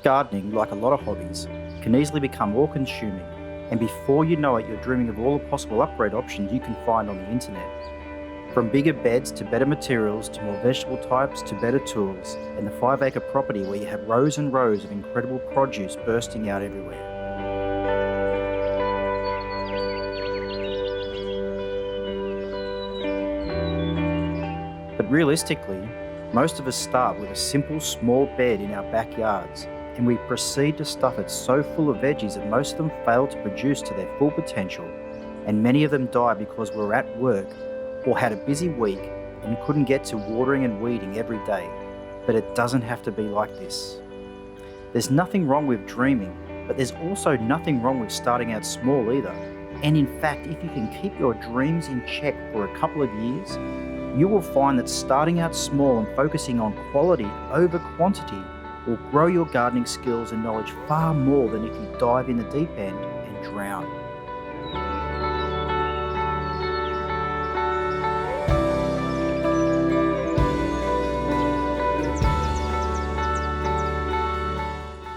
Gardening, like a lot of hobbies, can easily become all-consuming, and before you know it, you're dreaming of all the possible upgrade options you can find on the internet. From bigger beds to better materials to more vegetable types to better tools, and the 5-acre property where you have rows and rows of incredible produce bursting out everywhere. But realistically, most of us start with a simple small bed in our backyards, and we proceed to stuff it so full of veggies that most of them fail to produce to their full potential, and many of them die because we're at work or had a busy week and couldn't get to watering and weeding every day. But it doesn't have to be like this. There's nothing wrong with dreaming, but there's also nothing wrong with starting out small either. And in fact, if you can keep your dreams in check for a couple of years, you will find that starting out small and focusing on quality over quantity will grow your gardening skills and knowledge far more than if you dive in the deep end and drown.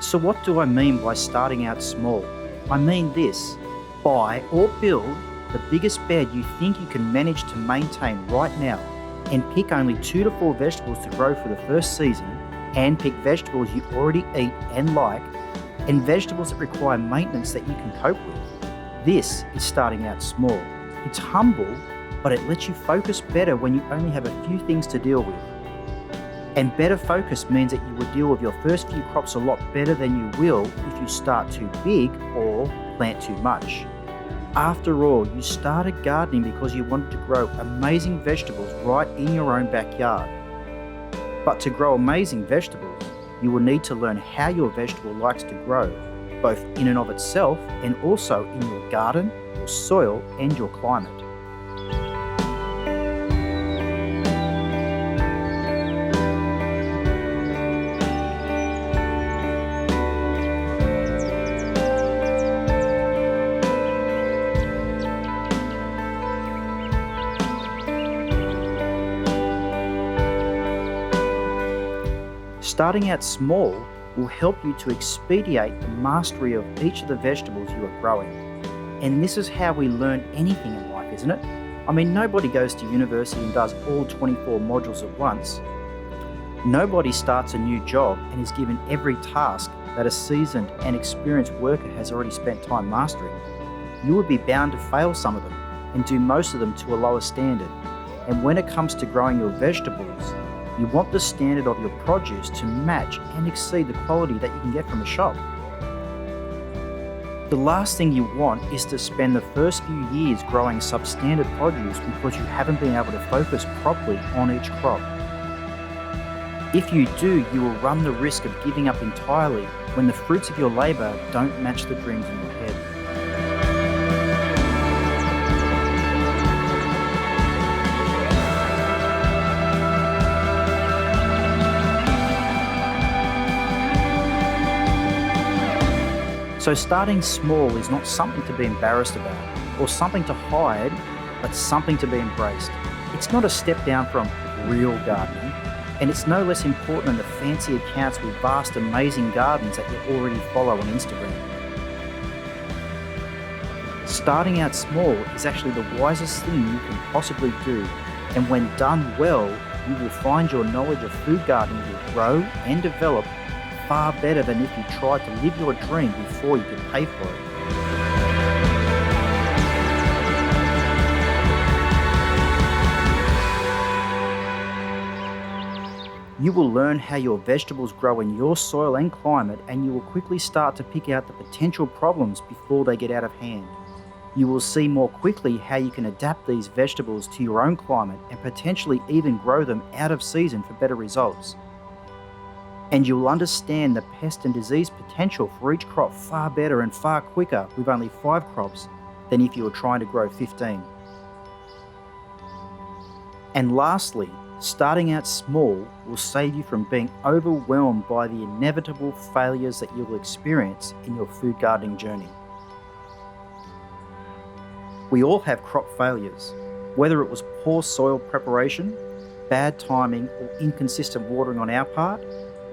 So what do I mean by starting out small? I mean this: buy or build the biggest bed you think you can manage to maintain right now, and pick only 2 to 4 vegetables to grow for the first season, and pick vegetables you already eat and like, and vegetables that require maintenance that you can cope with. This is starting out small. It's humble, but it lets you focus better when you only have a few things to deal with. And better focus means that you will deal with your first few crops a lot better than you will if you start too big or plant too much. After all, you started gardening because you wanted to grow amazing vegetables right in your own backyard. But to grow amazing vegetables, you will need to learn how your vegetable likes to grow, both in and of itself and also in your garden, your soil, and your climate. Starting out small will help you to expedite the mastery of each of the vegetables you are growing. And this is how we learn anything in life, isn't it? I mean, nobody goes to university and does all 24 modules at once. Nobody starts a new job and is given every task that a seasoned and experienced worker has already spent time mastering. You would be bound to fail some of them and do most of them to a lower standard. And when it comes to growing your vegetables, you want the standard of your produce to match and exceed the quality that you can get from a shop. The last thing you want is to spend the first few years growing substandard produce because you haven't been able to focus properly on each crop. If you do, you will run the risk of giving up entirely when the fruits of your labour don't match the dreams in your head. So starting small is not something to be embarrassed about or something to hide, but something to be embraced. It's not a step down from real gardening, and it's no less important than the fancy accounts with vast, amazing gardens that you already follow on Instagram. Starting out small is actually the wisest thing you can possibly do, and when done well, you will find your knowledge of food gardening will grow and develop far better than if you tried to live your dream before you could pay for it. You will learn how your vegetables grow in your soil and climate, and you will quickly start to pick out the potential problems before they get out of hand. You will see more quickly how you can adapt these vegetables to your own climate and potentially even grow them out of season for better results. And you'll understand the pest and disease potential for each crop far better and far quicker with only 5 crops than if you were trying to grow 15. And lastly, starting out small will save you from being overwhelmed by the inevitable failures that you'll experience in your food gardening journey. We all have crop failures, whether it was poor soil preparation, bad timing, or inconsistent watering on our part.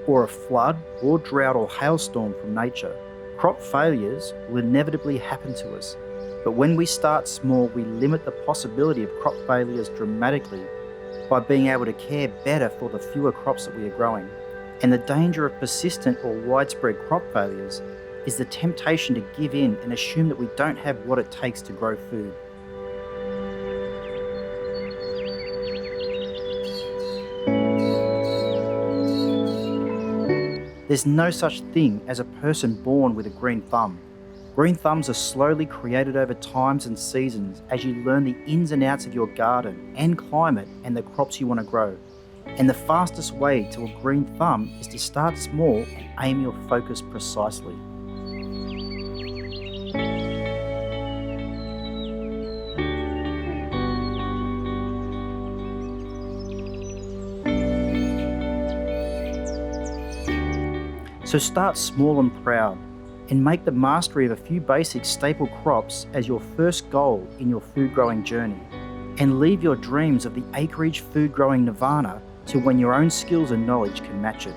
or a flood or drought or hailstorm from nature, crop failures will inevitably happen to us. But when we start small, we limit the possibility of crop failures dramatically by being able to care better for the fewer crops that we are growing. And the danger of persistent or widespread crop failures is the temptation to give in and assume that we don't have what it takes to grow food. There's no such thing as a person born with a green thumb. Green thumbs are slowly created over times and seasons as you learn the ins and outs of your garden and climate and the crops you want to grow. And the fastest way to a green thumb is to start small and aim your focus precisely. So start small and proud, and make the mastery of a few basic staple crops as your first goal in your food growing journey. And leave your dreams of the acreage food growing nirvana to when your own skills and knowledge can match it.